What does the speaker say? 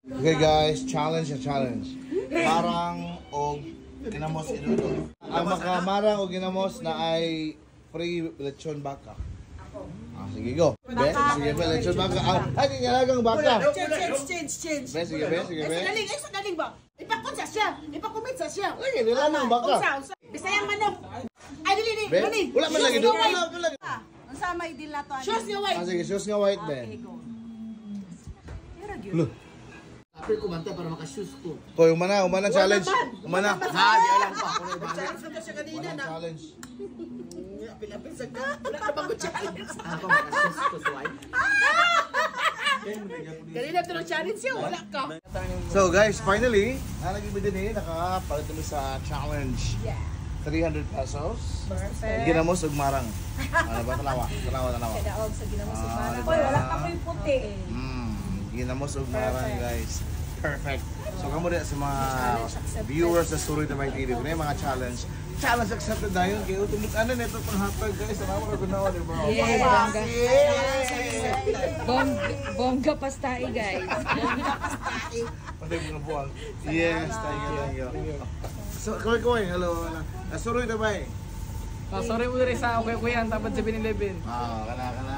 Okay guys, challenge. Marang o ginamos iluto. Ang makamarang o ginamos na ay free lechon baka. Sige go. Be, sige be, lechon baka. Ay, ginagang baka. Change. Be, sige be. Galing ba? Ipakot siya. Ipakumit siya. Lagi, nila ng baka. Bisayang manok. Ay, dili. Wala man lagi doon. Ang sa may dilato. Shoes nga white. Sige, shoes nga white be. Okay, go. Look. Apil ko banta para maka-shoes ko. Koy, umana challenge. Umana. Ha, di alam pa. Challenge siya kanina na. Challenge. Apil sa ka. Wala na bang challenge? Ako maka-shoes ko sa white. Kanina ito ng challenge siya. Wala ka. So guys, finally, nalagibid din nakapalit kami sa challenge. 300 pesos. Perfect. Ginamos ug marang. Ano ba tanawa? Kadaog sa ginamos ug marang. Oy, wala ka po'y puti. Ginamos ug marang guys. Perfect. So kamo din sa mga viewers sa Suroy Damay TV, kung mga challenge accepted na yun. Kaya utumot ano nito panghatag guys. Salamat ka ginawa di ba? Yes, bongga pastai guys. Patay mo na buwang. Yes, thank you. So, koy, hello. Suroy Damay. Sorry mo rin sa okay kuya, tapos 7-Eleven. Kana.